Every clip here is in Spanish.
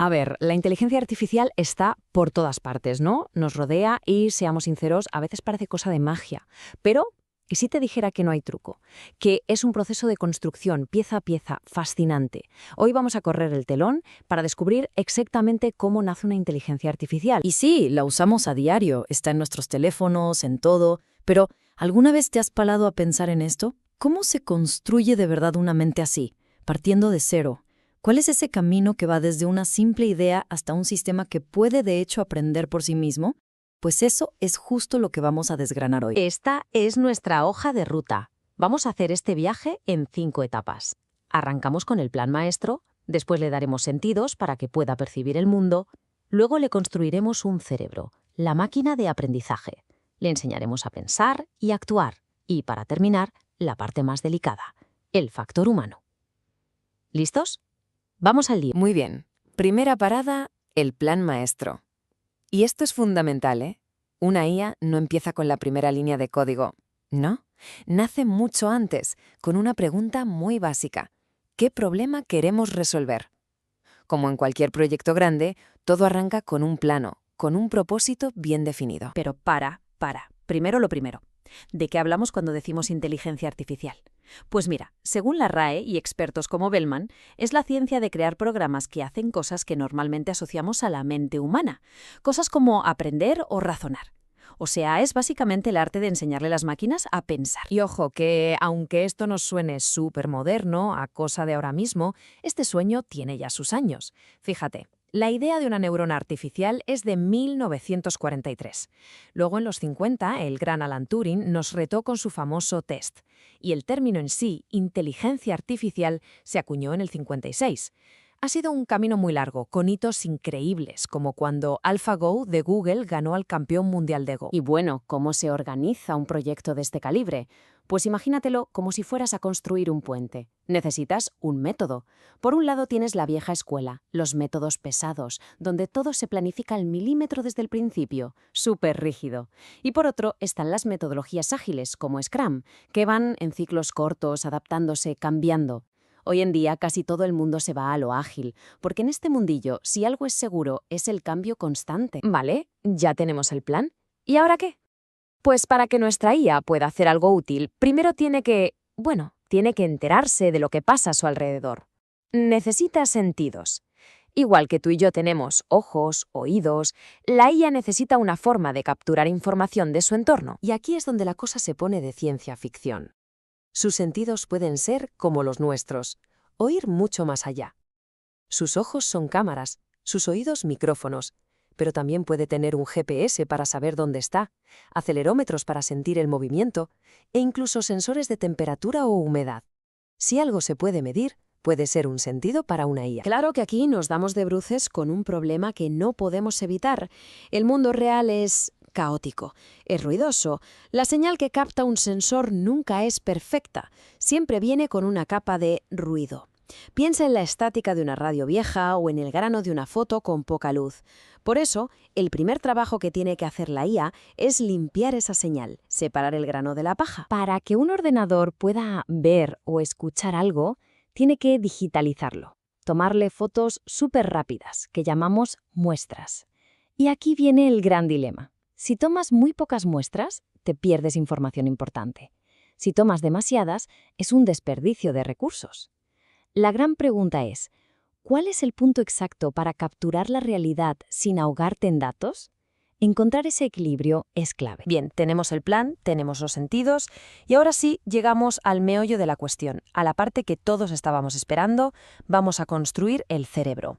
A ver, la inteligencia artificial está por todas partes, ¿no? Nos rodea y, seamos sinceros, a veces parece cosa de magia. Pero, ¿y si te dijera que no hay truco? Que es un proceso de construcción, pieza a pieza, fascinante. Hoy vamos a correr el telón para descubrir exactamente cómo nace una inteligencia artificial. Y sí, la usamos a diario, está en nuestros teléfonos, en todo, pero ¿alguna vez te has parado a pensar en esto? ¿Cómo se construye de verdad una mente así, partiendo de cero? ¿Cuál es ese camino que va desde una simple idea hasta un sistema que puede de hecho aprender por sí mismo? Pues eso es justo lo que vamos a desgranar hoy. Esta es nuestra hoja de ruta. Vamos a hacer este viaje en 5 etapas. Arrancamos con el plan maestro, después le daremos sentidos para que pueda percibir el mundo, luego le construiremos un cerebro, la máquina de aprendizaje. Le enseñaremos a pensar y actuar. Y para terminar, la parte más delicada, el factor humano. ¿Listos? Vamos al lío. Muy bien. Primera parada, el plan maestro. Y esto es fundamental, ¿eh? Una IA no empieza con la primera línea de código. No, nace mucho antes, con una pregunta muy básica. ¿Qué problema queremos resolver? Como en cualquier proyecto grande, todo arranca con un plano, con un propósito bien definido. Pero para. Primero lo primero. ¿De qué hablamos cuando decimos inteligencia artificial? Pues mira, según la RAE y expertos como Bellman, es la ciencia de crear programas que hacen cosas que normalmente asociamos a la mente humana, cosas como aprender o razonar. O sea, es básicamente el arte de enseñarle a las máquinas a pensar. Y ojo, que aunque esto nos suene súper moderno, a cosa de ahora mismo, este sueño tiene ya sus años. Fíjate. La idea de una neurona artificial es de 1943. Luego, en los 50, el gran Alan Turing nos retó con su famoso test. Y el término en sí, inteligencia artificial, se acuñó en el 56. Ha sido un camino muy largo, con hitos increíbles, como cuando AlphaGo de Google ganó al campeón mundial de Go. Y bueno, ¿cómo se organiza un proyecto de este calibre? Pues imagínatelo como si fueras a construir un puente. Necesitas un método. Por un lado tienes la vieja escuela, los métodos pesados, donde todo se planifica al milímetro desde el principio, súper rígido. Y por otro están las metodologías ágiles, como Scrum, que van en ciclos cortos, adaptándose, cambiando. Hoy en día casi todo el mundo se va a lo ágil, porque en este mundillo, si algo es seguro, es el cambio constante. Vale, ya tenemos el plan. ¿Y ahora qué? Pues para que nuestra IA pueda hacer algo útil, primero tiene que enterarse de lo que pasa a su alrededor. Necesita sentidos. Igual que tú y yo tenemos ojos, oídos, la IA necesita una forma de capturar información de su entorno. Y aquí es donde la cosa se pone de ciencia ficción. Sus sentidos pueden ser como los nuestros, o ir mucho más allá. Sus ojos son cámaras, sus oídos micrófonos, pero también puede tener un GPS para saber dónde está, acelerómetros para sentir el movimiento e incluso sensores de temperatura o humedad. Si algo se puede medir, puede ser un sentido para una IA. Claro que aquí nos damos de bruces con un problema que no podemos evitar. El mundo real es caótico, es ruidoso. La señal que capta un sensor nunca es perfecta, siempre viene con una capa de ruido. Piensa en la estática de una radio vieja o en el grano de una foto con poca luz. Por eso, el primer trabajo que tiene que hacer la IA es limpiar esa señal, separar el grano de la paja. Para que un ordenador pueda ver o escuchar algo, tiene que digitalizarlo, tomarle fotos súper rápidas, que llamamos muestras. Y aquí viene el gran dilema. Si tomas muy pocas muestras, te pierdes información importante. Si tomas demasiadas, es un desperdicio de recursos. La gran pregunta es, ¿cuál es el punto exacto para capturar la realidad sin ahogarte en datos? Encontrar ese equilibrio es clave. Bien, tenemos el plan, tenemos los sentidos y ahora sí llegamos al meollo de la cuestión, a la parte que todos estábamos esperando. Vamos a construir el cerebro.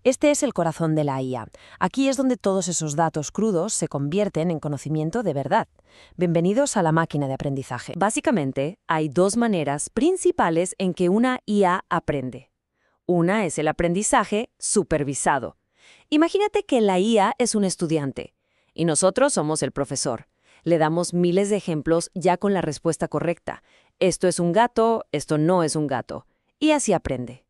Este es el corazón de la IA. Aquí es donde todos esos datos crudos se convierten en conocimiento de verdad. Bienvenidos a la máquina de aprendizaje. Básicamente, hay dos maneras principales en que una IA aprende. Una es el aprendizaje supervisado. Imagínate que la IA es un estudiante y nosotros somos el profesor. Le damos miles de ejemplos ya con la respuesta correcta. Esto es un gato, esto no es un gato. Y así aprende.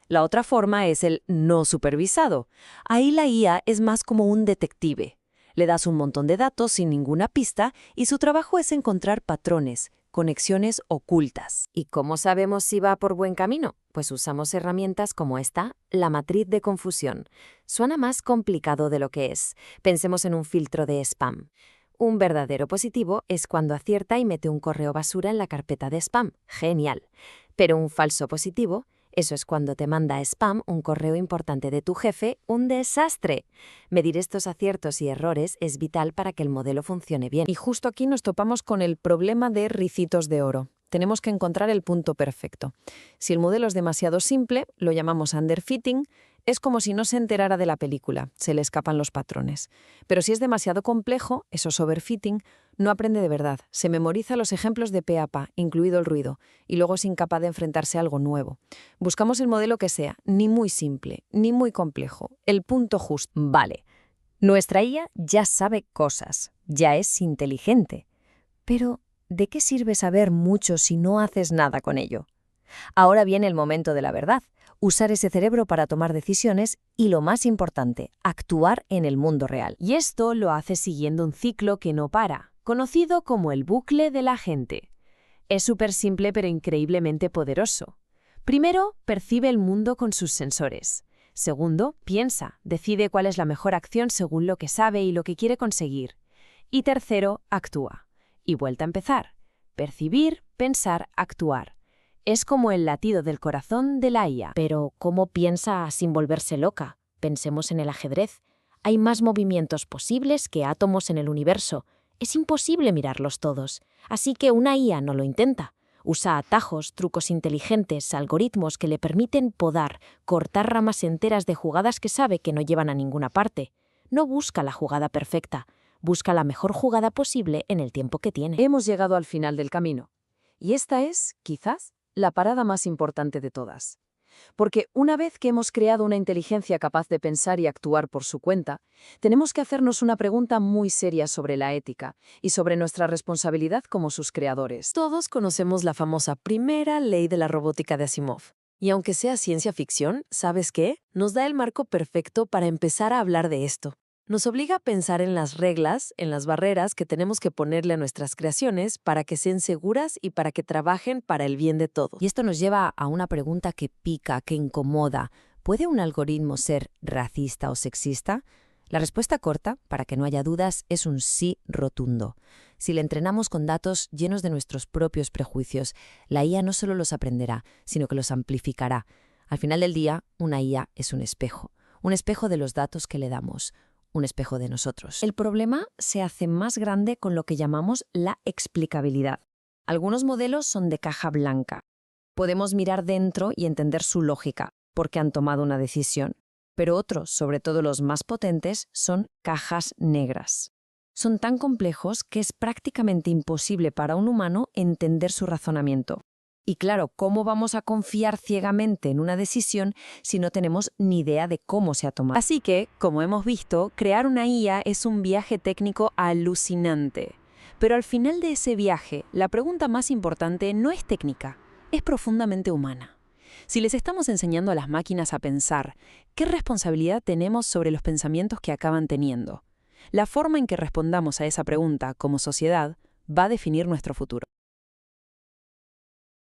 La otra forma es el no supervisado. Ahí la IA es más como un detective. Le das un montón de datos sin ninguna pista y su trabajo es encontrar patrones, conexiones ocultas. ¿Y cómo sabemos si va por buen camino? Pues usamos herramientas como esta, la matriz de confusión. Suena más complicado de lo que es. Pensemos en un filtro de spam. Un verdadero positivo es cuando acierta y mete un correo basura en la carpeta de spam. Genial. Pero un falso positivo, eso es cuando te manda a spam un correo importante de tu jefe, un desastre. Medir estos aciertos y errores es vital para que el modelo funcione bien. Y justo aquí nos topamos con el problema de ricitos de oro. Tenemos que encontrar el punto perfecto. Si el modelo es demasiado simple, lo llamamos underfitting, es como si no se enterara de la película, se le escapan los patrones. Pero si es demasiado complejo, eso es overfitting, no aprende de verdad, se memoriza los ejemplos de pe a pa, incluido el ruido, y luego es incapaz de enfrentarse a algo nuevo. Buscamos el modelo que sea ni muy simple, ni muy complejo, el punto justo. Vale, nuestra IA ya sabe cosas, ya es inteligente. Pero, ¿de qué sirve saber mucho si no haces nada con ello? Ahora viene el momento de la verdad, usar ese cerebro para tomar decisiones y, lo más importante, actuar en el mundo real. Y esto lo hace siguiendo un ciclo que no para, conocido como el bucle de la gente. Es súper simple pero increíblemente poderoso. Primero, percibe el mundo con sus sensores. Segundo, piensa, decide cuál es la mejor acción según lo que sabe y lo que quiere conseguir. Y tercero, actúa. Y vuelta a empezar. Percibir, pensar, actuar. Es como el latido del corazón de la IA. Pero, ¿cómo piensa sin volverse loca? Pensemos en el ajedrez. Hay más movimientos posibles que átomos en el universo. Es imposible mirarlos todos. Así que una IA no lo intenta. Usa atajos, trucos inteligentes, algoritmos que le permiten podar, cortar ramas enteras de jugadas que sabe que no llevan a ninguna parte. No busca la jugada perfecta. Busca la mejor jugada posible en el tiempo que tiene. Hemos llegado al final del camino. Y esta es, quizás, la parada más importante de todas. Porque una vez que hemos creado una inteligencia capaz de pensar y actuar por su cuenta, tenemos que hacernos una pregunta muy seria sobre la ética y sobre nuestra responsabilidad como sus creadores. Todos conocemos la famosa primera ley de la robótica de Asimov. Y aunque sea ciencia ficción, ¿sabes qué? Nos da el marco perfecto para empezar a hablar de esto. Nos obliga a pensar en las reglas, en las barreras que tenemos que ponerle a nuestras creaciones para que sean seguras y para que trabajen para el bien de todos. Y esto nos lleva a una pregunta que pica, que incomoda. ¿Puede un algoritmo ser racista o sexista? La respuesta corta, para que no haya dudas, es un sí rotundo. Si le entrenamos con datos llenos de nuestros propios prejuicios, la IA no solo los aprenderá, sino que los amplificará. Al final del día, una IA es un espejo de los datos que le damos. Un espejo de nosotros. El problema se hace más grande con lo que llamamos la explicabilidad. Algunos modelos son de caja blanca. Podemos mirar dentro y entender su lógica, porque han tomado una decisión. Pero otros, sobre todo los más potentes, son cajas negras. Son tan complejos que es prácticamente imposible para un humano entender su razonamiento. Y claro, ¿cómo vamos a confiar ciegamente en una decisión si no tenemos ni idea de cómo se ha tomado? Así que, como hemos visto, crear una IA es un viaje técnico alucinante. Pero al final de ese viaje, la pregunta más importante no es técnica, es profundamente humana. Si les estamos enseñando a las máquinas a pensar, ¿qué responsabilidad tenemos sobre los pensamientos que acaban teniendo? La forma en que respondamos a esa pregunta como sociedad va a definir nuestro futuro.